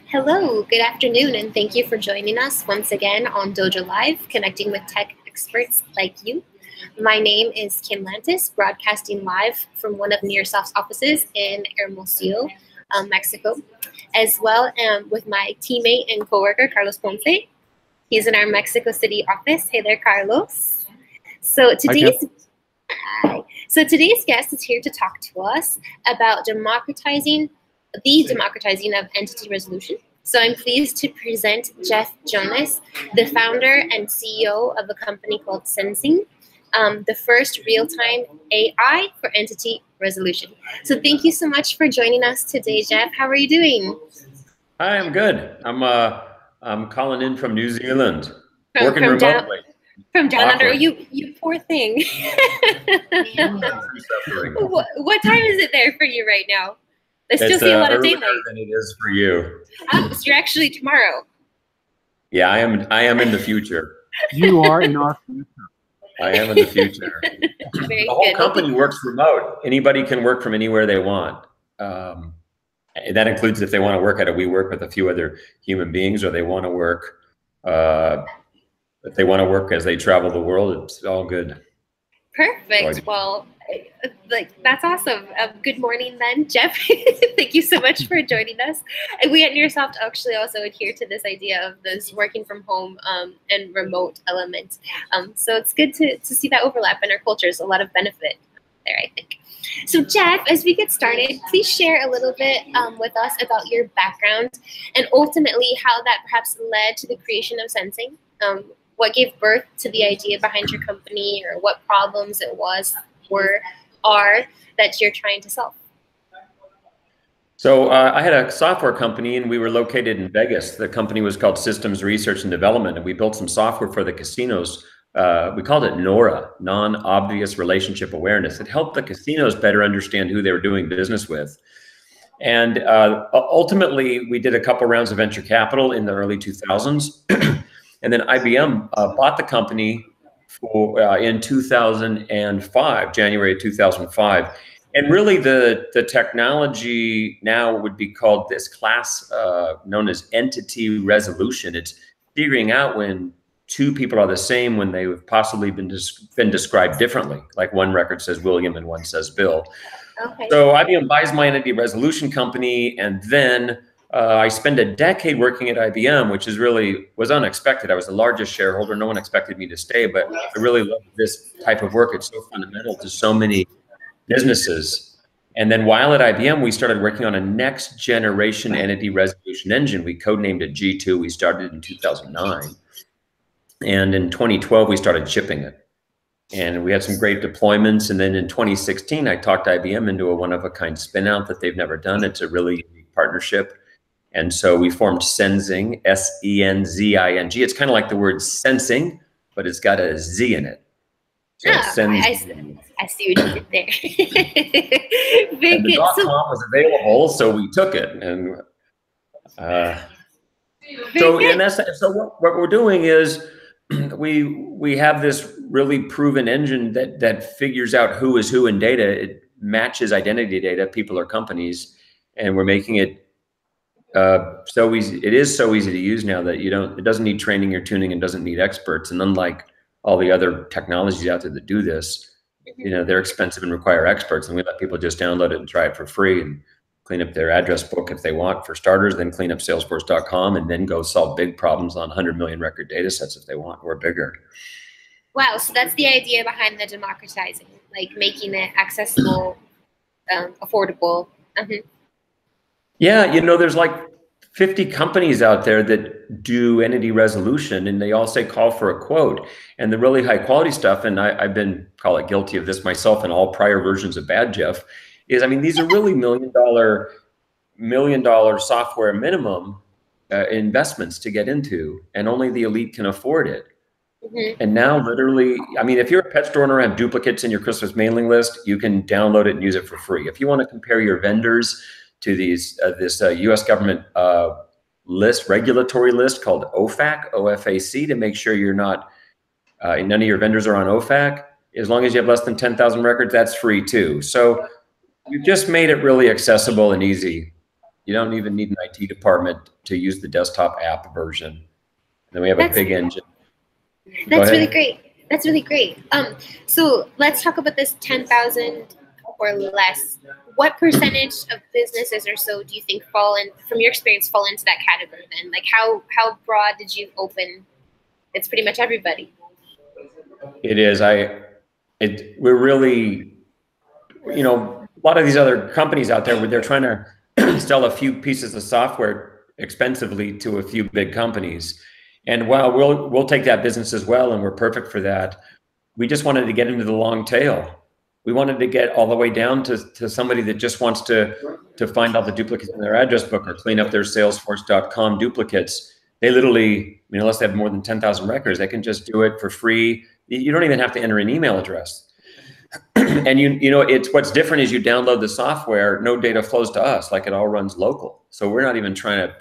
Hello, good afternoon, and thank you for joining us once again on DojoLIVE, connecting with tech experts like you. My name is Kim Lantis, broadcasting live from one of Nearsoft's offices in Hermosillo, Mexico, as well with my teammate and coworker, Carlos Ponce. He's in our Mexico City office. Hey there, Carlos. So today's guest is here to talk to us about democratizing of entity resolution. So I'm pleased to present Jeff Jonas, the founder and CEO of a company called Senzing, the first real-time AI for entity resolution. So thank you so much for joining us today, Jeff. How are you doing? Hi, I'm good. I'm calling in from New Zealand, working remotely. From down under, you poor thing. What time is it there for you right now? I still see a lot of daylight. Than it is for you. So you're actually tomorrow. Yeah, I am in the future. You are in our future. I am in the future. The whole company works remote. Anybody can work from anywhere they want. And that includes if they want to work at WeWork with a few other human beings, or they want to work if they want to work as they travel the world. It's all good. Perfect. Well, that's awesome. Good morning then, Jeff. Thank you so much for joining us. And we at Nearsoft actually also adhere to this idea of this working from home and remote element. So it's good to see that overlap in our cultures. A lot of benefit there, I think. So Jeff, as we get started, please share a little bit with us about your background and ultimately how that perhaps led to the creation of Senzing. What gave birth to the idea behind your company, or what problems it are that you're trying to solve? So I had a software company, and we were located in Vegas. The company was called Systems Research and Development, and we built some software for the casinos. We called it NORA, Non-Obvious Relationship Awareness. It helped the casinos better understand who they were doing business with. And ultimately, we did a couple rounds of venture capital in the early 2000s. And then IBM bought the company in 2005, January of 2005. And really the technology now would be called this class known as entity resolution. It's figuring out when two people are the same when they've possibly been described differently. Like one record says William and one says Bill. Okay. So IBM buys my entity resolution company, and then I spent a decade working at IBM, which was unexpected. I was the largest shareholder. No one expected me to stay, but I really love this type of work. It's so fundamental to so many businesses. And then while at IBM, we started working on a next generation entity resolution engine. We codenamed it G2. We started in 2009. And in 2012, we started shipping it. And we had some great deployments. And then in 2016, I talked IBM into a one-of-a-kind spin-out that they've never done. It's a really unique partnership. And so we formed Senzing, S-E-N-Z-I-N-G. It's kind of like the word sensing, but it's got a Z in it. So I see what you did there. And the .com was available, so we took it. And so what we're doing is we have this really proven engine that figures out who is who in data. It matches identity data, people or companies, and we're making it so easy. It is so easy to use now that it doesn't need training or tuning, and doesn't need experts. And unlike all the other technologies out there that do this, they're expensive and require experts. And we let people just download it and try it for free and clean up their address book if they want, for starters, then clean up Salesforce.com, and then go solve big problems on 100 million record data sets if they want, or bigger. Wow. So that's the idea behind the democratizing, like making it accessible, affordable. Yeah, there's like 50 companies out there that do entity resolution, and they all say call for a quote. And the really high quality stuff, and I've been guilty of this myself in all prior versions of Bad Jeff, is these are really $1 million software minimum investments to get into, and only the elite can afford it. And now literally, if you're a pet store owner and have duplicates in your Christmas mailing list, you can download it and use it for free. If you want to compare your vendors to this U.S. government regulatory list called OFAC, O-F-A-C, to make sure you're not, none of your vendors are on OFAC. As long as you have less than 10,000 records, that's free too. So we've just made it really accessible and easy You don't even need an IT department to use the desktop app version. And then we have a big engine. That's really great. That's really great. So let's talk about this 10,000 or less. What percentage of businesses or so do you think fall in, from your experience, fall into that category then? Like how broad did you open? It's pretty much everybody. It is. We're really, you know, a lot of these other companies out there where they're trying to sell a few pieces of software expensively to a few big companies. And while we'll take that business as well, and we're perfect for that, we just wanted to get into the long tail. We wanted to get all the way down to somebody that just wants to find all the duplicates in their address book or clean up their Salesforce.com duplicates. They literally, I mean, unless they have more than 10,000 records, they can just do it for free. You don't even have to enter an email address. And you know, it's what's different is you download the software, no data flows to us, like it all runs local. So we're not even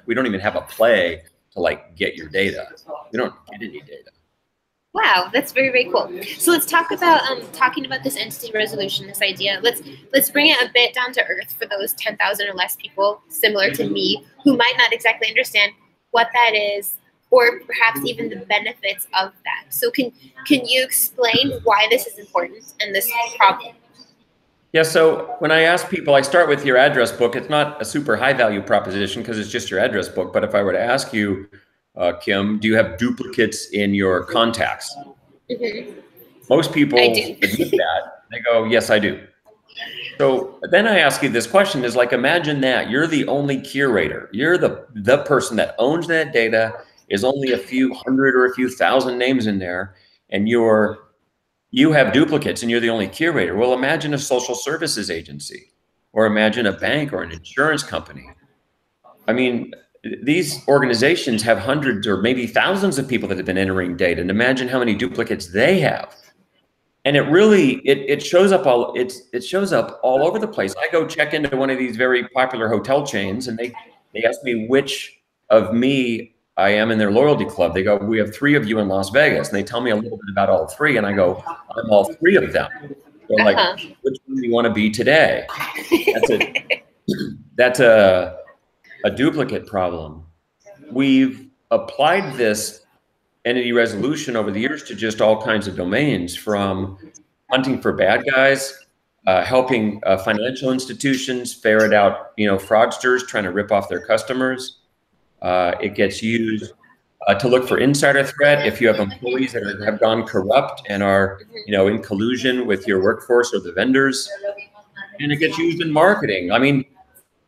we don't even have a play to like get your data. We don't get any data. Wow, that's very, very cool. So let's talk about talking about this entity resolution, this idea. Let's bring it a bit down to earth for those 10,000 or less people similar to me who might not exactly understand what that is, or perhaps even the benefits of that. So can you explain why this is important and this problem? Yeah, so when I ask people, I start with your address book. It's not a super high value proposition because it's just your address book. But if I were to ask you, Kim, do you have duplicates in your contacts? Mm-hmm. Most people admit that. They go, yes, I do. So then I ask you this question is like, imagine that you're the only curator. You're the person that owns that data. Is only a few hundred or a few thousand names in there, and you have duplicates and you're the only curator. Well, imagine a social services agency, or imagine a bank or an insurance company. I mean, these organizations have hundreds or maybe thousands of people that have been entering data, and imagine how many duplicates they have. And it really, it shows up it shows up all over the place. I go check into one of these very popular hotel chains, and they ask me which of me I am in their loyalty club. They go, we have 3 of you in Las Vegas. And they tell me a little bit about all 3. And I go, I'm all 3 of them. They're like, which one do you want to be today? That's a duplicate problem. We've applied this entity resolution over the years to just all kinds of domains, from hunting for bad guys, helping financial institutions ferret out, you know, fraudsters trying to rip off their customers. It gets used to look for insider threat if you have employees that have gone corrupt and are, you know, in collusion with your workforce or the vendors. And it gets used in marketing. I mean,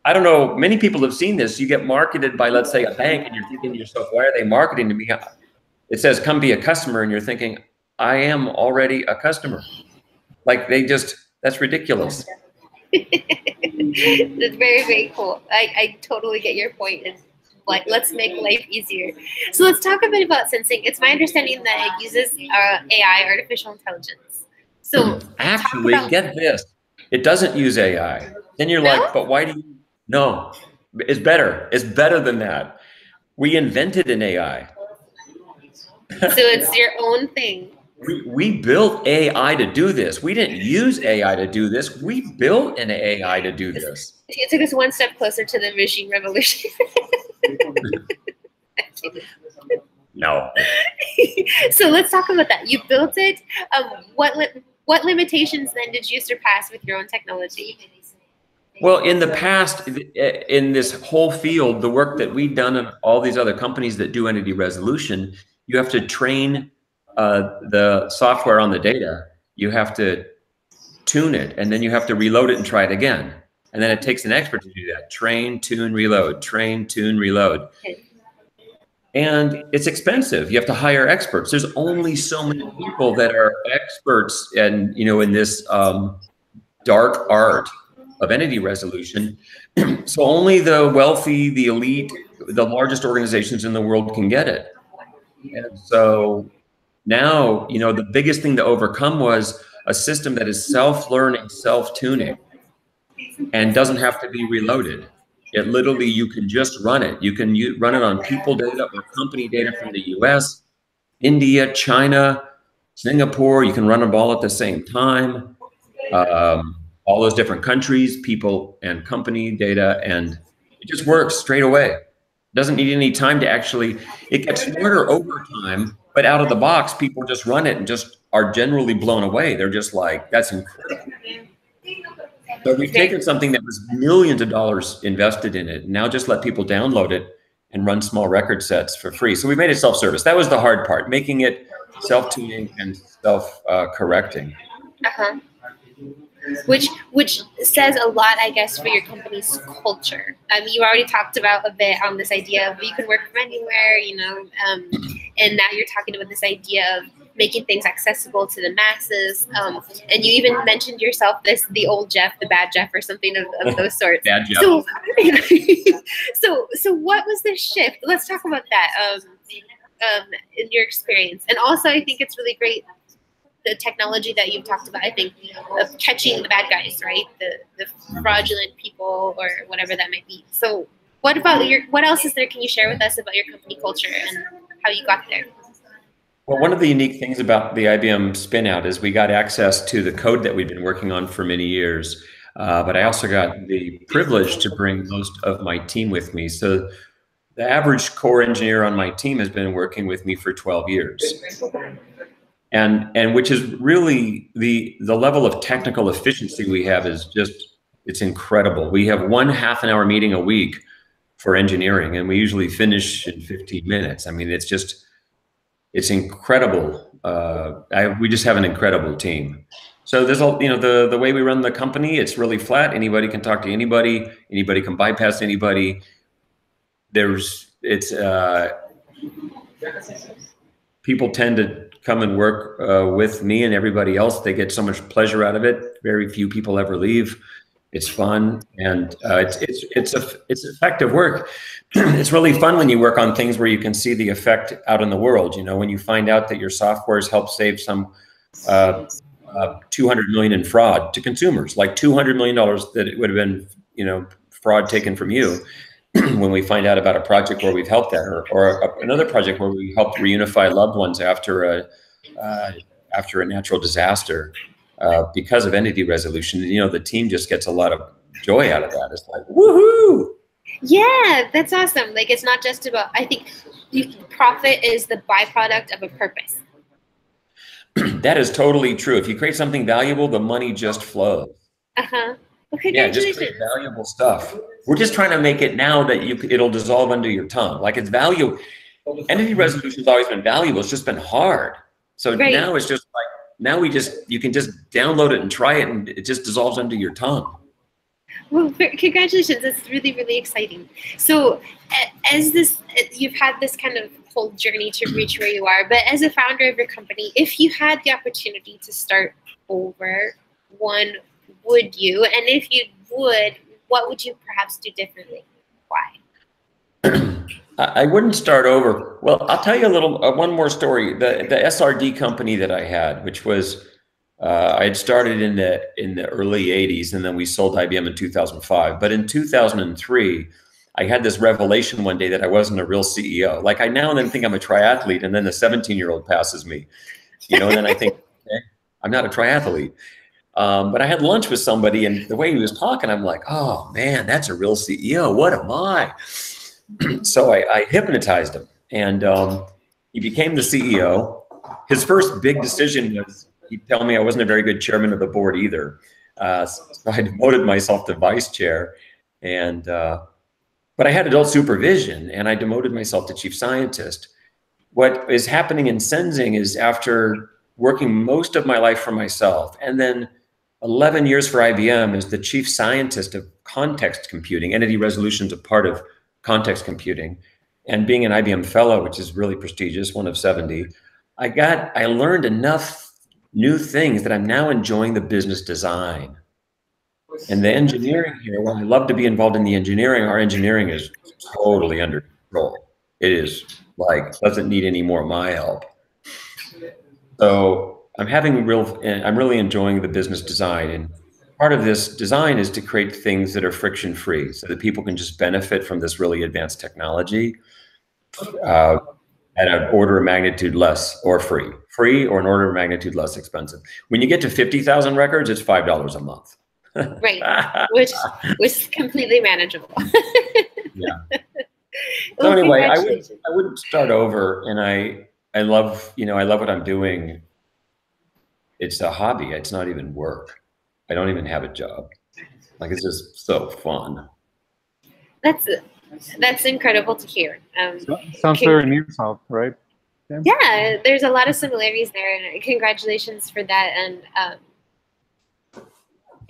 I don't know, many people have seen this. You get marketed by, let's say, a bank, and you're thinking to yourself, why are they marketing to me? It says, come be a customer, and you're thinking, I am already a customer. Like that's ridiculous. That's very, very cool. I totally get your point. It's like, let's make life easier. So let's talk a bit about Senzing. It's my understanding that it uses AI, artificial intelligence. So actually, get this. It doesn't use AI. Then you're like, but why do you? No, it's better. It's better than that. We invented an AI. So it's your own thing. We built AI to do this. We didn't use AI to do this. We built an AI to do this. It took us one step closer to the machine revolution. No. So let's talk about that. You built it. What limitations then did you surpass with your own technology? Well, in the past, in this whole field, the work that we've done and all these other companies that do entity resolution, you have to train the software on the data. You have to tune it, and then you have to reload it and try it again. And then it takes an expert to do that. Train, tune, reload, train, tune, reload. Okay. And it's expensive. You have to hire experts. There's only so many people that are experts and, you know, in this dark art of entity resolution. So only the wealthy, the elite, the largest organizations in the world can get it. And so now, you know, the biggest thing to overcome was a system that is self-learning, self-tuning, and doesn't have to be reloaded. It literally, you can just run it. You can run it on people data or company data from the US, India, China, Singapore. You can run them all at the same time. All those different countries, people and company data, and It just works straight away. Doesn't need any time to actually, it gets smarter over time, but out of the box, people just run it and just are generally blown away. They're just like, that's incredible. So we've taken something that was millions of dollars invested in it, and now just let people download it and run small record sets for free. So we made it self-service. That was the hard part, making it self-tuning and self-correcting. Which says a lot, I guess, for your company's culture. You already talked about a bit on this idea of you can work from anywhere, you know, and now you're talking about this idea of making things accessible to the masses. And you even mentioned yourself the old Jeff, the bad Jeff, or something of those sorts. Bad Jeff. So, so what was the shift? Let's talk about that in your experience. And also, I think it's really great, the technology that you've talked about, I think, of catching the bad guys, right? The fraudulent people or whatever that might be. So what about what else is there? Can you share with us about your company culture and how you got there? Well, one of the unique things about the IBM spin-out is we got access to the code that we've been working on for many years. But I also got the privilege to bring most of my team with me. So the average core engineer on my team has been working with me for 12 years. And which is really the level of technical efficiency we have is just, it's incredible. We have 1 half-an-hour meeting a week for engineering, and we usually finish in 15 minutes. I mean, it's just, it's incredible. We just have an incredible team. So there's a, you know, the way we run the company, it's really flat. Anybody can talk to anybody. Anybody can bypass anybody. People tend to come and work with me and everybody else. They get so much pleasure out of it. Very few people ever leave. It's fun, and it's effective work. It's really fun when you work on things where you can see the effect out in the world. You know, when you find out that your software has helped save some 200 million in fraud to consumers, like $200 million that it would have been, you know, fraud taken from you. When we find out about a project where we've helped that, or another project where we helped reunify loved ones after a natural disaster because of entity resolution, you know, the team just gets a lot of joy out of that. It's like, woohoo! Yeah, that's awesome. Like, it's not just about, I think profit is the byproduct of a purpose. That is totally true. If you create something valuable, the money just flows. Well, yeah, just create valuable stuff. We're just trying to make it now that it'll dissolve under your tongue. Like, it's value. Entity resolution has always been valuable. It's just been hard. So now it's just like, now you can just download it and try it, and it just dissolves under your tongue. Well, congratulations. That's really, really exciting. So you've had this kind of whole journey to reach where you are, but as a founder of your company, if you had the opportunity to start over, would you? And if you would, what would you perhaps do differently? Why? I wouldn't start over. Well, I'll tell you one more story. The SRD company that I had, which was, I had started in the early 80s, and then we sold IBM in 2005. But in 2003, I had this revelation one day that I wasn't a real CEO. Like, I now and then think I'm a triathlete, and then the 17-year-old passes me, you know, and then I think, okay, I'm not a triathlete. But I had lunch with somebody, and the way he was talking, I'm like, oh man, that's a real CEO. What am I? So I hypnotized him, and he became the CEO. His first big decision was, he'd tell me I wasn't a very good chairman of the board either. So I demoted myself to vice chair, but I had adult supervision, and I demoted myself to chief scientist. What is happening in Senzing is, after working most of my life for myself, and then 11 years for IBM as the chief scientist of context computing, entity resolution is a part of context computing, and being an IBM fellow, which is really prestigious, one of 70, I learned enough new things that I'm now enjoying the business design. And the engineering here, while I love to be involved in the engineering, our engineering is totally under control. It is like, doesn't need any more of my help. So I'm really enjoying the business design. And part of this design is to create things that are friction-free, so that people can just benefit from this really advanced technology at an order of magnitude less, or free or an order of magnitude less expensive. When you get to 50,000 records, it's $5 a month. Right, which is completely manageable. Yeah. Well, So anyway, congratulations. I wouldn't start over, and I love, I love what I'm doing. It's a hobby. It's not even work. I don't even have a job. Like, it's just so fun. That's incredible to hear. Sounds very near South, right? Yeah, there's a lot of similarities there, and congratulations for that. And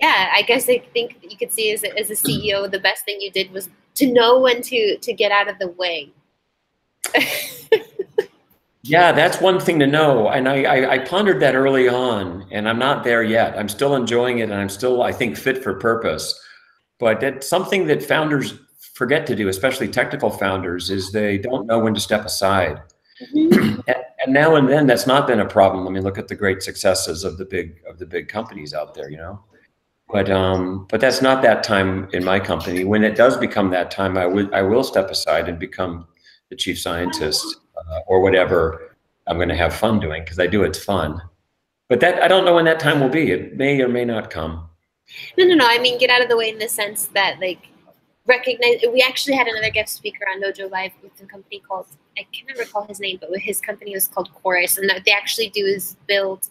yeah, I guess I think that you could see as a CEO, the best thing you did was to know when to get out of the way. Yeah, that's one thing to know. And I pondered that early on, and I'm not there yet. I'm still enjoying it, and I'm still, I think, fit for purpose. But that's something that founders forget to do, especially technical founders, is they don't know when to step aside. Mm-hmm. And now and then, that's not been a problem. I mean, look at the great successes of the big companies out there, But that's not that time in my company. When it does become that time, I will step aside and become the chief scientist or whatever I'm going to have fun doing, because I do, it's fun. But that, I don't know when that time will be. It may or may not come. No. I mean, get out of the way in the sense that, like, recognize. We actually had another guest speaker on DojoLIVE with a company called, I cannot recall his name, but his company was called Chorus, and what they actually do is build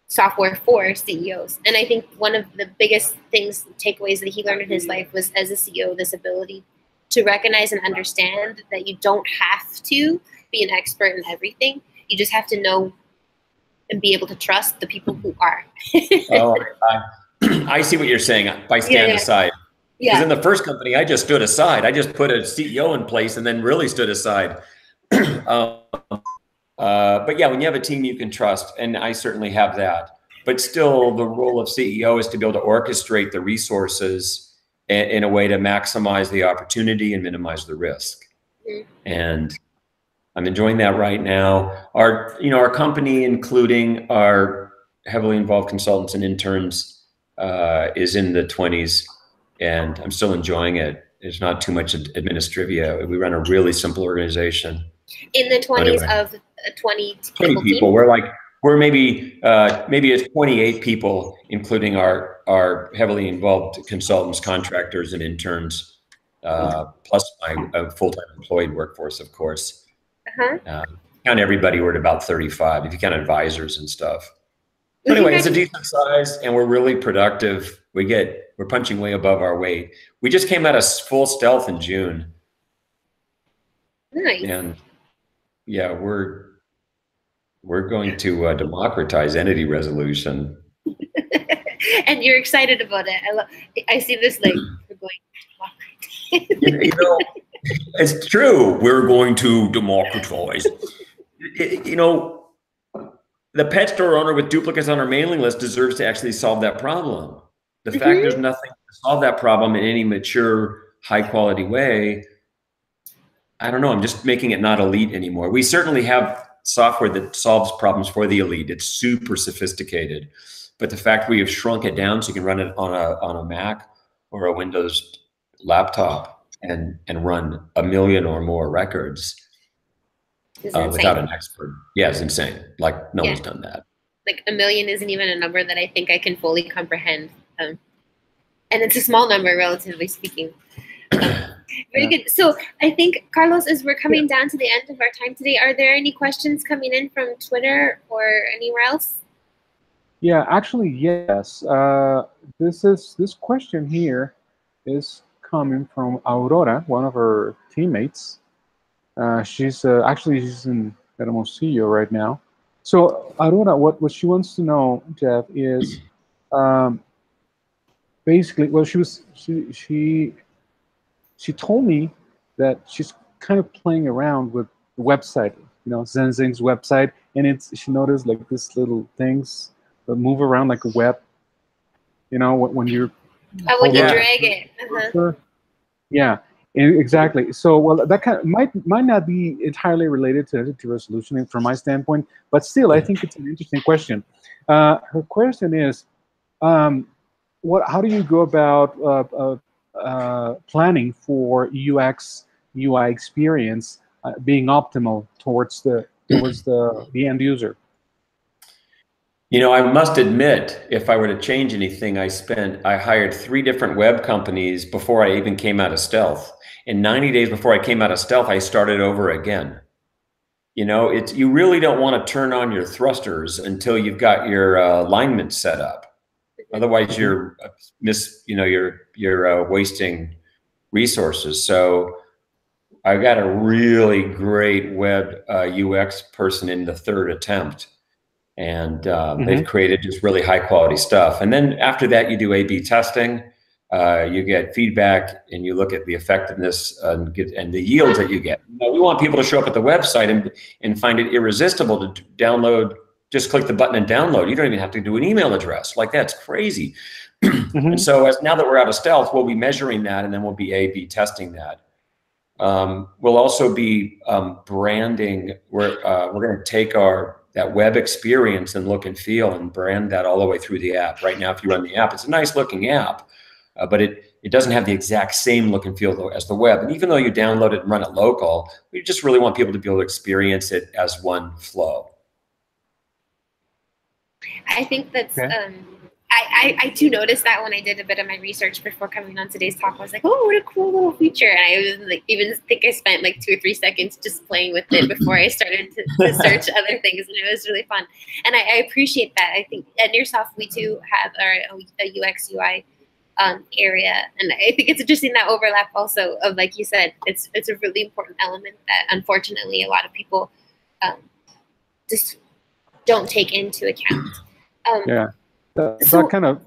software for CEOs. And I think one of the biggest takeaways that he learned in his life was, as a CEO, this ability to recognize and understand that you don't have to be an expert in everything. You just have to know and be able to trust the people who are. Oh, I see what you're saying. By stand aside. Because in the first company, I just stood aside. I just put a CEO in place and then really stood aside. But yeah, when you have a team you can trust, and I certainly have that. But still, the role of CEO is to be able to orchestrate the resources in a way to maximize the opportunity and minimize the risk. Mm-hmm. And I'm enjoying that right now. Our company, including our heavily involved consultants and interns, is in the 20s, and I'm still enjoying it. There's not too much administrivia. We run a really simple organization. In the 20s of 20 people. We're maybe it's 28 people, including our heavily involved consultants, contractors, and interns, plus my full-time employed workforce, of course. Count everybody, we're at about 35, if you count advisors and stuff. So anyway, it's a decent size, and we're really productive. We're punching way above our weight. We just came out of full stealth in June. Nice. And yeah, we're going to democratize entity resolution. And you're excited about it. I see this, like, we're going to democratize. It's true. We're going to democratize. The pet store owner with duplicates on our mailing list deserves to actually solve that problem. The fact there's nothing to solve that problem in any mature, high-quality way, I don't know. I'm just making it not elite anymore. We certainly have software that solves problems for the elite. It's super sophisticated. But the fact we have shrunk it down so you can run it on a Mac or a Windows laptop and run 1 million or more records without an expert. Yeah, it's insane. Like, no one's done that. Like, 1 million isn't even a number that I think I can fully comprehend. And it's a small number, relatively speaking. Very good. So I think, Carlos, as we're coming down to the end of our time today, are there any questions coming in from Twitter or anywhere else? Yeah, actually, yes. This question here is coming from Aurora, one of our teammates. She's in Hermosillo right now. So Aurora, what she wants to know, Jeff, is basically, well, she told me that she's kind of playing around with the website, Senzing's website, and she noticed like these little things that move around like a web. When you're when you drag it. Yeah, exactly. So, well, that kind of might not be entirely related to entity resolution from my standpoint, but still, I think it's an interesting question. Her question is, how do you go about planning for UX UI experience being optimal towards the end user? You know, I must admit, if I were to change anything, I hired 3 different web companies before I even came out of stealth. And 90 days before I came out of stealth, I started over again. You know, you really don't want to turn on your thrusters until you've got your alignment set up. Otherwise, you're wasting resources. So I got a really great web UX person in the 3rd attempt. And they've created just really high quality stuff. And then after that, you do A/B testing, you get feedback, and you look at the effectiveness and the yields that you get. Now, we want people to show up at the website and find it irresistible to download. Just click the button and download. You don't even have to do an email address. Like, that's crazy. And so now that we're out of stealth, we'll be measuring that, and then we'll be A/B testing that. We'll also be branding. We're going to take that web experience and look and feel and brand that all the way through the app. Right now, if you run the app, it's a nice looking app, but it doesn't have the exact same look and feel as the web. And even though you download it and run it local, we just really want people to be able to experience it as one flow. I think that's, I do notice that when I did a bit of my research before coming on today's talk, I was like, oh, what a cool little feature. And I was like, even think I spent like 2 or 3 seconds just playing with it before I started to search other things. And it was really fun. And I appreciate that. I think at Nearsoft, we do have a UX UI area. And I think it's interesting that overlap also of, like you said, it's a really important element that unfortunately a lot of people just don't take into account. That kind of,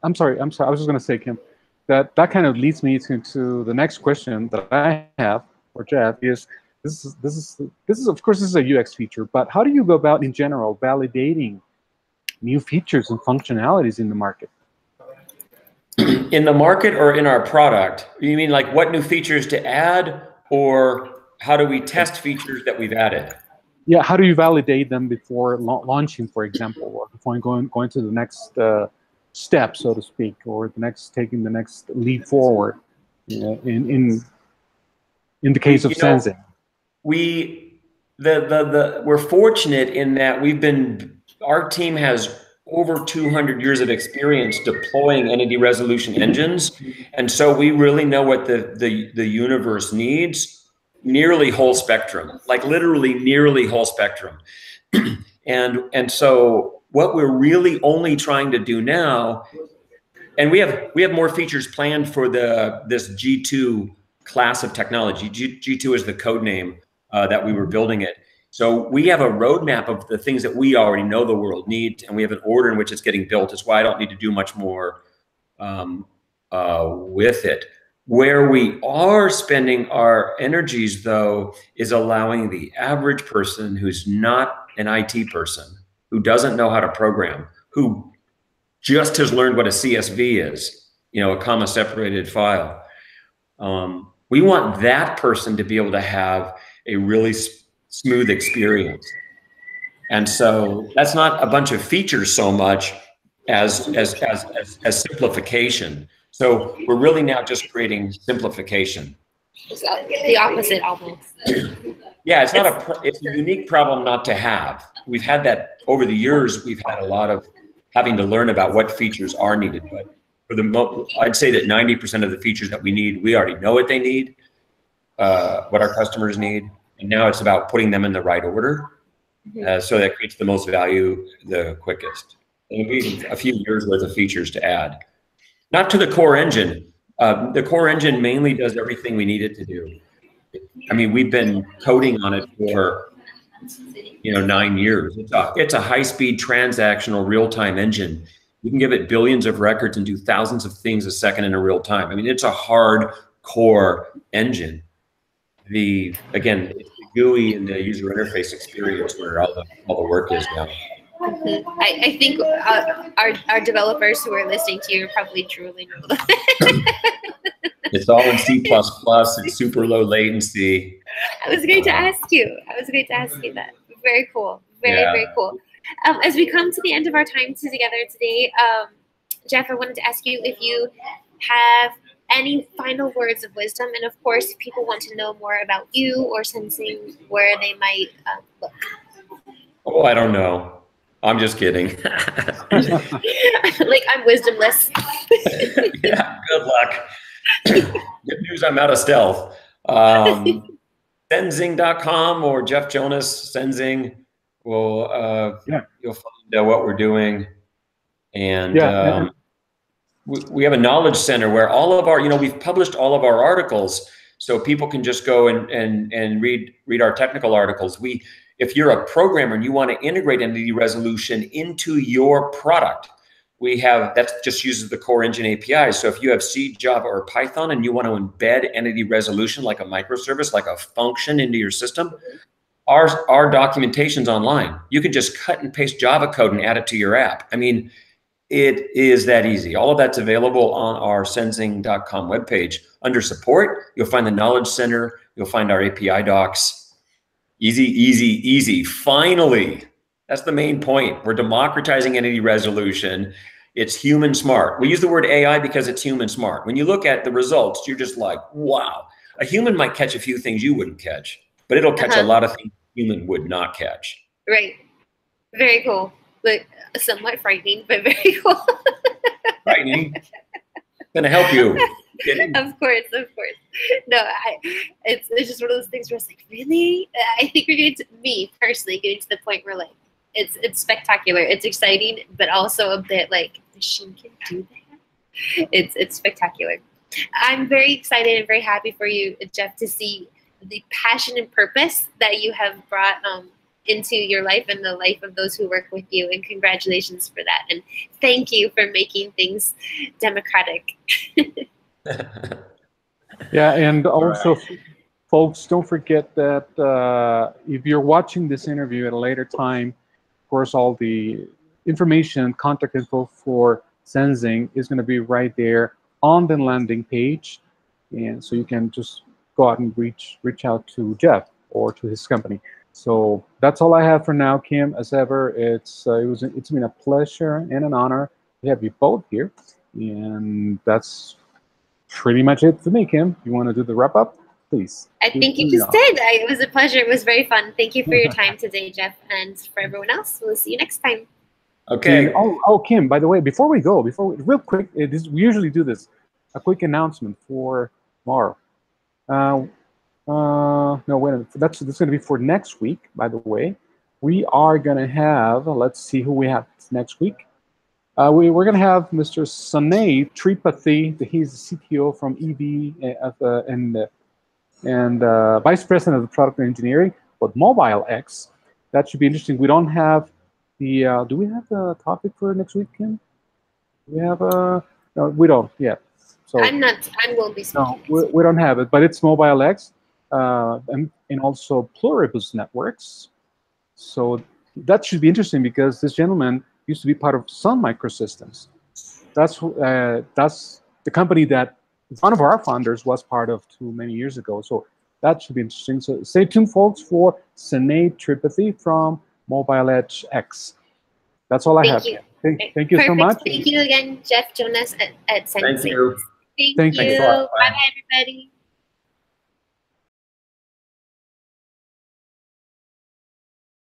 I'm sorry, I was just going to say, Kim, that kind of leads me to the next question that I have for Jeff is, this is of course, this is a UX feature, but how do you go about in general validating new features and functionalities in the market? In the market or in our product? You mean like what new features to add, or how do we test features that we've added? Yeah, how do you validate them before launching, for example, or before going to the next step, so to speak, or taking the next leap forward? You know, in the case of Senzing, we're fortunate in that our team has over 200 years of experience deploying entity resolution engines, and so we really know what the universe needs. Nearly whole spectrum, like literally nearly whole spectrum. And so what we're really only trying to do now, and we have more features planned for this G2 class of technology. G2 is the code name that we were building it. So we have a roadmap of the things that we already know the world needs, and we have an order in which it's getting built. It's why I don't need to do much more with it. Where we are spending our energies, though, is allowing the average person who's not an IT person, who doesn't know how to program, who just has learned what a CSV is, a comma-separated file. We want that person to be able to have a really smooth experience. And so that's not a bunch of features so much as simplification. So we're really now just creating simplification. It's the opposite almost. Yeah, it's a unique problem not to have. We've had that over the years. We've had a lot of having to learn about what features are needed. But for I'd say that 90% of the features that we need, we already know what they need, what our customers need. And now it's about putting them in the right order so that creates the most value the quickest. And we have a few years worth of features to add. Not to the core engine. The core engine mainly does everything we need it to do. I mean, we've been coding on it for 9 years. It's a high-speed transactional real-time engine. You can give it billions of records and do thousands of things a second in a real time. I mean, it's a hard-core engine. Again, it's the GUI and the user interface experience where all the work is now. I think our developers who are listening to you probably truly know that. It's all in C++. It's super low latency. I was going to ask you that. Very cool. Very cool. As we come to the end of our time together today, Jeff, I wanted to ask you if you have any final words of wisdom, and of course, if people want to know more about you or Senzing, where they might look. Oh, I don't know. I'm just kidding. Like I'm wisdomless. Yeah, good luck. Good news, I'm out of stealth. Senzing.com or Jeff Jonas, Senzing. Well, you'll find what we're doing. And we have a knowledge center where all of our, we've published all of our articles, so people can just go and read our technical articles. If you're a programmer and you want to integrate entity resolution into your product, that just uses the core engine API. So if you have C, Java, or Python and you want to embed entity resolution like a microservice, like a function into your system, our documentation's online. You can just cut and paste Java code and add it to your app. I mean, it is that easy. All of that's available on our Senzing.com webpage. Under support, you'll find the Knowledge Center. You'll find our API docs. Easy, easy, easy. Finally, that's the main point. We're democratizing entity resolution. It's human smart. We use the word AI because it's human smart. When you look at the results, you're just like, wow. A human might catch a few things you wouldn't catch, but it'll catch a lot of things a human would not catch. Right. Very cool. But somewhat frightening, but very cool. Frightening. Gonna help you. Of course. No, it's just one of those things where it's like, really? I think we're me personally getting to the point where like it's spectacular. It's exciting, but also a bit like the machine can do that. It's spectacular. I'm very excited and very happy for you, Jeff, to see the passion and purpose that you have brought into your life and the life of those who work with you, and congratulations for that, and thank you for making things democratic. Yeah, and also, folks, don't forget that if you're watching this interview at a later time, of course, all the information, contact info for Senzing is going to be right there on the landing page, and so you can just go out and reach out to Jeff or to his company. So that's all I have for now, Kim. As ever, it's been a pleasure and an honor to have you both here, and that's pretty much it for me, Kim. You want to do the wrap up, please? I think you just did. It was a pleasure. It was very fun. Thank you for your time today, Jeff, and for everyone else. We'll see you next time. Okay. And, Kim. By the way, before we real quick, we usually do this. A quick announcement for tomorrow. No, wait a minute. That's going to be for next week, by the way. We are going to have, let's see who we have next week. We're going to have Mr. Sanay Tripathi. He's the CTO from EV and Vice President of the Product Engineering for Mobile X. That should be interesting. We don't have the, do we have the topic for next week, Kim? We have no, we don't yet. So I won't be speaking. No, we don't have it, but it's Mobile X. And also pluribus networks. So that should be interesting because this gentleman used to be part of Sun Microsystems. That's the company that one of our founders was part of many years ago. So that should be interesting. So stay tuned, folks, for Sanay Tripathi from Mobile Edge X. That's all I have. Thank you so much. Thank you again, Jeff Jonas at Senzing. Thank you. Thank you. Bye-bye, everybody.